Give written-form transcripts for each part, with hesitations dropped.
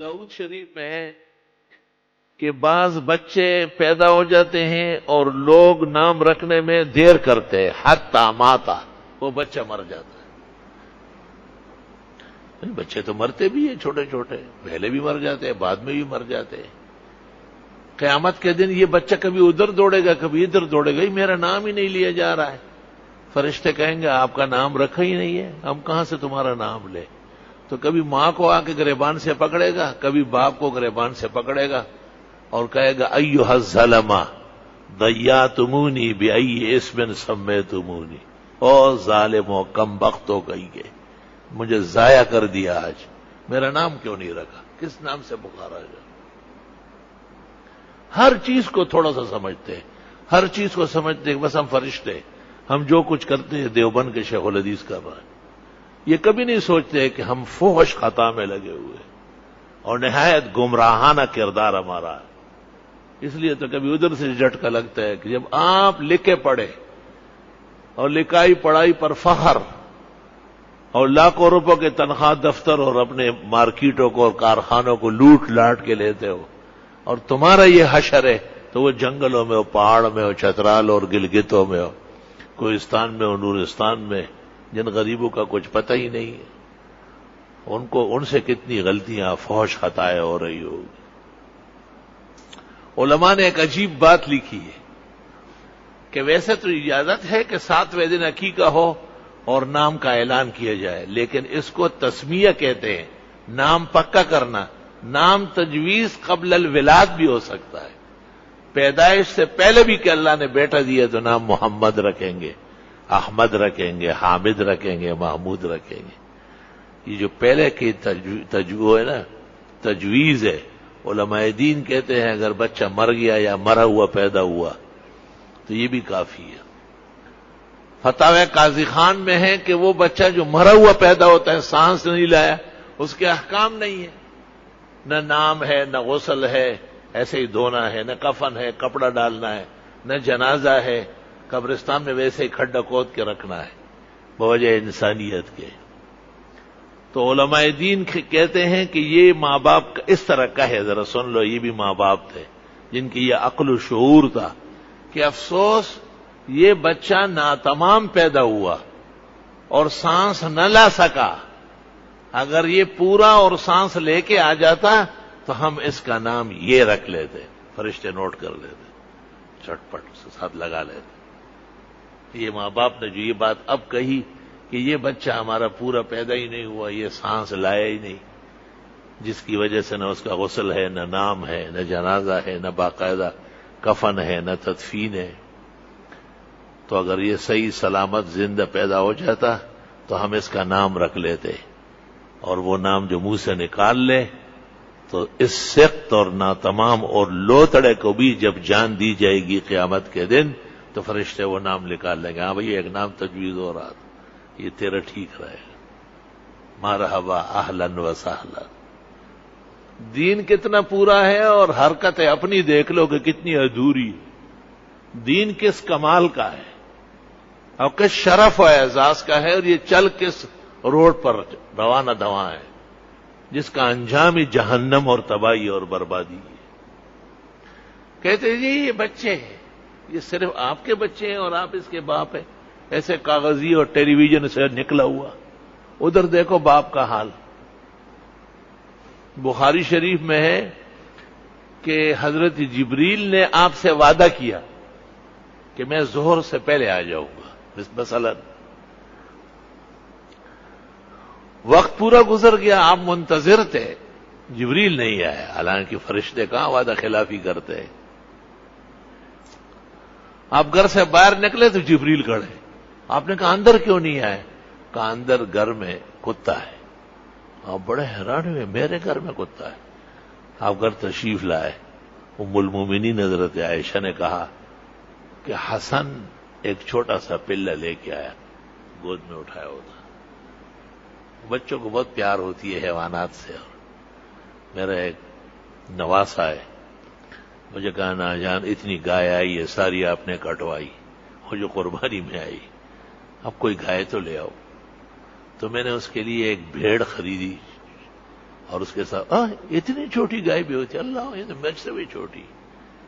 داؤد شریف میں ہے کہ بعض بچے پیدا ہو جاتے ہیں اور لوگ نام رکھنے میں دیر کرتے ہیں، حتی ماتا، وہ بچہ مر جاتا ہے۔ بچے تو مرتے بھی ہیں، چھوٹے چھوٹے، پہلے بھی مر جاتے ہیں، بعد میں بھی مر جاتے ہیں۔ قیامت کے دن یہ بچہ کبھی ادھر دوڑے گا، کبھی ادھر دوڑے گا، میرا نام ہی نہیں لیا جا رہا ہے۔ فرشتے کہیں گے آپ کا نام رکھا ہی نہیں ہے، ہم کہاں سے تمہارا نام لے؟ تو کبھی ماں کو آ کے گریبان سے پکڑے گا، کبھی باپ کو گریبان سے پکڑے گا اور کہے گا ایھا الظلمہ ضیعتمونی بأی اسم سمیتمونی، او ظالمو کم بختو کہیے، مجھے ضائع کر دیا، آج میرا نام کیوں نہیں رکھا، کس نام سے پکارا گیا؟ ہر چیز کو تھوڑا سا سمجھتے ہیں، ہر چیز کو سمجھتے ہیں، بس ہم فرشتے، ہم جو کچھ کرتے ہیں دیوبند کے شیخ الحدیث کر رہا ہے۔ یہ کبھی نہیں سوچتے کہ ہم فحش خطا میں لگے ہوئے اور نہایت گمراہانہ کردار ہمارا ہے۔ اس لیے تو کبھی ادھر سے جھٹکا لگتا ہے کہ جب آپ لکھے پڑھے اور لکھائی پڑھائی پر فخر اور لاکھوں روپوں کے تنخواہ دفتر اور اپنے مارکیٹوں کو اور کارخانوں کو لوٹ لاٹ کے لیتے ہو، اور تمہارا یہ حشر ہے تو وہ جنگلوں میں ہو، پہاڑ میں ہو، چترال اور گلگتوں میں ہو، کوہستان میں ہو، نورستان میں، جن غریبوں کا کچھ پتہ ہی نہیں ہے، ان سے کتنی غلطیاں، فحش خطائیں ہو رہی ہوگی۔ علماء نے ایک عجیب بات لکھی ہے کہ ویسے تو اجازت ہے کہ 7ویں دن عقیقہ ہو اور نام کا اعلان کیا جائے، لیکن اس کو تسمیہ کہتے ہیں، نام پکا کرنا۔ نام تجویز قبل الولاد بھی ہو سکتا ہے، پیدائش سے پہلے بھی کہ اللہ نے بیٹا دیا تو نام محمد رکھیں گے، احمد رکھیں گے، حامد رکھیں گے، محمود رکھیں گے۔ یہ جو پہلے کی تجویز ہے، علماء دین کہتے ہیں اگر بچہ مر گیا یا مرا ہوا پیدا ہوا تو یہ بھی کافی ہے۔ فتاوی قاضی خان میں ہے کہ وہ بچہ جو مرا ہوا پیدا ہوتا ہے، سانس نہیں لایا، اس کے احکام نہیں ہے، نہ نام ہے، نہ غسل ہے، ایسے ہی دھونا ہے، نہ کفن ہے، کپڑا ڈالنا ہے، نہ جنازہ ہے، قبرستان میں ویسے ہی کھڈا کھود کے رکھنا ہے بوجہ انسانیت کے۔ تو علماء دین کہتے ہیں کہ یہ ماں باپ اس طرح کہے، ذرا سن لو، یہ بھی ماں باپ تھے جن کی یہ عقل و شعور تھا کہ افسوس یہ بچہ ناتمام پیدا ہوا اور سانس نہ لا سکا، اگر یہ پورا اور سانس لے کے آ جاتا تو ہم اس کا نام یہ رکھ لیتے، فرشتے نوٹ کر لیتے، چٹپٹ اس کے ساتھ لگا لیتے۔ یہ ماں باپ نے جو یہ بات اب کہی کہ یہ بچہ ہمارا پورا پیدا ہی نہیں ہوا، یہ سانس لایا ہی نہیں، جس کی وجہ سے نہ اس کا غسل ہے، نہ نام ہے، نہ جنازہ ہے، نہ باقاعدہ کفن ہے، نہ تدفین ہے، تو اگر یہ صحیح سلامت زندہ پیدا ہو جاتا تو ہم اس کا نام رکھ لیتے، اور وہ نام جو منہ سے نکال لے تو اس سخت اور ناتمام اور لوتڑے کو بھی جب جان دی جائے گی قیامت کے دن تو فرشتے وہ نام نکال لیں گے، ہاں بھئی ایک نام تجویز ہو رہا تھا، یہ تیرا ٹھیک رہے گا، مرحبا اہلا و سہلا۔ دین کتنا پورا ہے اور حرکتیں اپنی دیکھ لو کہ کتنی ادھوری۔ دین کس کمال کا ہے اور کس شرف و اعزاز کا ہے، اور یہ چل کس روڈ پر روانہ دواں ہے جس کا انجام ہی جہنم اور تباہی اور بربادی ہے۔ کہتے جی یہ بچے ہیں، یہ صرف آپ کے بچے ہیں اور آپ اس کے باپ ہیں، ایسے کاغذی اور ٹیلی ویژن سے نکلا ہوا، ادھر دیکھو باپ کا حال۔ بخاری شریف میں ہے کہ حضرت جبریل نے آپ سے وعدہ کیا کہ میں ظہر سے پہلے آ جاؤں گا، مثلا وقت پورا گزر گیا، آپ منتظر تھے، جبریل نہیں آیا، حالانکہ فرشتے کہاں وعدہ خلافی کرتے ہیں۔ آپ گھر سے باہر نکلے تو جبریل کھڑے، آپ نے کہا اندر کیوں نہیں آئے؟ کہا اندر گھر میں کتا ہے۔ آپ بڑے حیران ہوئے، میرے گھر میں کتا ہے؟ آپ گھر تشریف لائے، ام المومنین حضرت عائشہ نے کہا کہ حسن ایک چھوٹا سا پلہ لے کے آیا، گود میں اٹھایا ہوتا، بچوں کو بہت پیار ہوتی ہے حیوانات سے، اور میرا ایک نواسا ہے، مجھے کہا نا جان اتنی گائے آئی ہے، ساری آپ نے کٹوائی، وہ جو قربانی میں آئی، اب کوئی گائے تو لے آؤ۔ تو میں نے اس کے لیے ایک بھیڑ خریدی اور اس کے ساتھ اتنی چھوٹی گائے بھی ہوتی ہے، اللہ یہ تو مجھ سے بھی چھوٹی،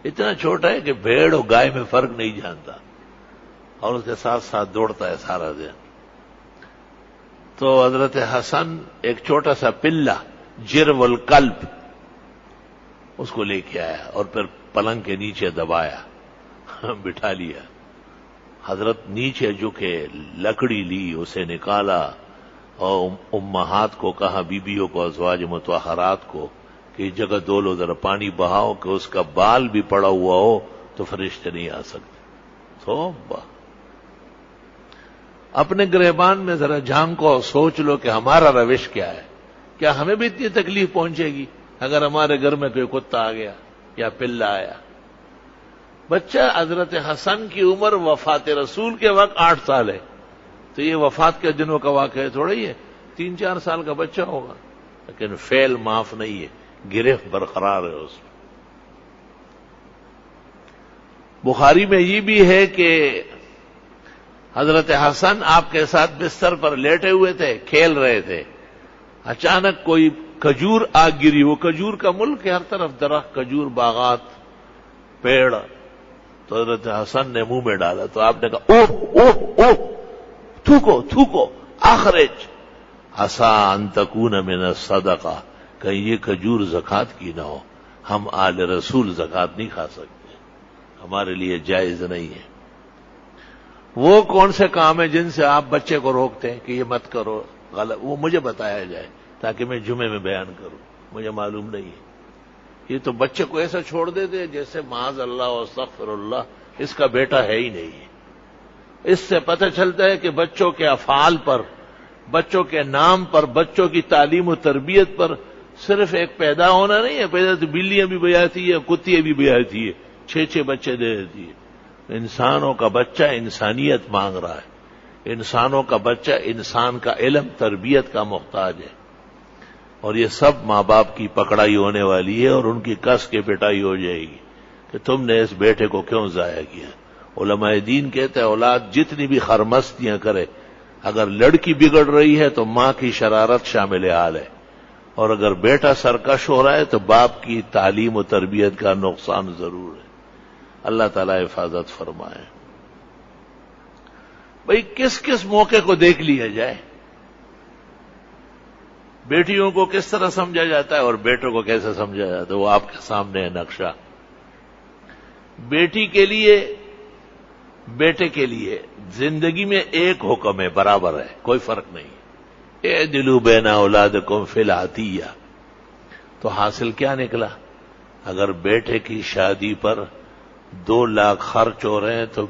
اتنا چھوٹا ہے کہ بھیڑ اور گائے میں فرق نہیں جانتا، اور اس کے ساتھ ساتھ دوڑتا ہے سارا دن۔ تو حضرت حسن ایک چھوٹا سا پلہ جرو القلب اس کو لے کے آیا اور پھر پلنگ کے نیچے دبایا، بٹھا لیا۔ حضرت نیچے جھکے، لکڑی لی، اسے نکالا اور امہات کو کہا، بیبیوں کو، ازواج مطہرات کو کہ اس جگہ دولو، ذرا پانی بہاؤ کہ اس کا بال بھی پڑا ہوا ہو تو فرشتے نہیں آ سکتے۔ توبہ! اپنے گریبان میں ذرا جھانکو اور سوچ لو کہ ہمارا روش کیا ہے۔ کیا ہمیں بھی اتنی تکلیف پہنچے گی اگر ہمارے گھر میں کوئی کتا آ گیا یا پلہ آیا؟ بچہ حضرت حسن کی عمر وفات رسول کے وقت 8 سال ہے، تو یہ وفات کے دنوں کا واقعہ تھوڑا ہی ہے، 3-4 سال کا بچہ ہوگا، لیکن فعل معاف نہیں ہے، گرفت برقرار ہے اس میں۔ بخاری میں یہ بھی ہے کہ حضرت حسن آپ کے ساتھ بستر پر لیٹے ہوئے تھے، کھیل رہے تھے، اچانک کوئی کھجور آگ گری۔ وہ کھجور کا ملک ہے، ہر طرف درخت، کھجور، باغات، پیڑ۔ تو حضرت حسن نے منہ میں ڈالا تو آپ نے کہا اوہ اوہ اوہ، تھوکو تھوکو، اخرج عسى ان تكون من الصدقہ، کہیں یہ کھجور زکوٰۃ کی نہ ہو، ہم آل رسول زکوٰۃ نہیں کھا سکتے، ہمارے لیے جائز نہیں ہے۔ وہ کون سے کام ہیں جن سے آپ بچے کو روکتے ہیں کہ یہ مت کرو، غلط، وہ مجھے بتایا جائے تاکہ میں جمعے میں بیان کروں، مجھے معلوم نہیں ہے۔ یہ تو بچے کو ایسا چھوڑ دیتے ہیں جیسے معاذ اللہ و استغفر اللہ اس کا بیٹا ہے ہی نہیں ہے۔ اس سے پتہ چلتا ہے کہ بچوں کے افعال پر، بچوں کے نام پر، بچوں کی تعلیم و تربیت پر صرف ایک پیدا ہونا نہیں ہے، پیدا تو بلیاں بھی بیاتی ہے، کتیاں بھی بیاتی ہے، 6 بچے دے دیتی ہے۔ انسانوں کا بچہ انسانیت مانگ رہا ہے، انسانوں کا بچہ انسان کا علم، تربیت کا محتاج ہے، اور یہ سب ماں باپ کی پکڑائی ہونے والی ہے اور ان کی کس کے پٹائی ہو جائے گی کہ تم نے اس بیٹے کو کیوں ضائع کیا۔ علماء دین کہتے ہیں اولاد جتنی بھی خرمستیاں کرے، اگر لڑکی بگڑ رہی ہے تو ماں کی شرارت شامل حال ہے، اور اگر بیٹا سرکش ہو رہا ہے تو باپ کی تعلیم و تربیت کا نقصان ضرور ہے۔ اللہ تعالیٰ حفاظت فرمائے۔ بھئی کس کس موقع کو دیکھ لیا جائے، بیٹیوں کو کس طرح سمجھا جاتا ہے اور بیٹوں کو کیسے سمجھا جاتا ہے، وہ آپ کے سامنے ہے نقشہ۔ بیٹی کے لیے، بیٹے کے لیے زندگی میں ایک حکم ہے، برابر ہے، کوئی فرق نہیں۔ اعدلوا بین اولادکم فی العطیہ۔ تو حاصل کیا نکلا؟ اگر بیٹے کی شادی پر 2 لاکھ خرچ ہو رہے ہیں تو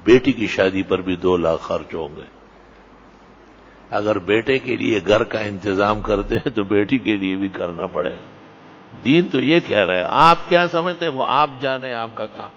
بیٹی کی شادی پر بھی 2 لاکھ خرچ ہوں گے۔ اگر بیٹے کے لیے گھر کا انتظام کرتے ہیں تو بیٹی کے لیے بھی کرنا پڑے۔ دین تو یہ کہہ رہا ہے، آپ کیا سمجھتے ہیں وہ آپ جانے، آپ کا کام۔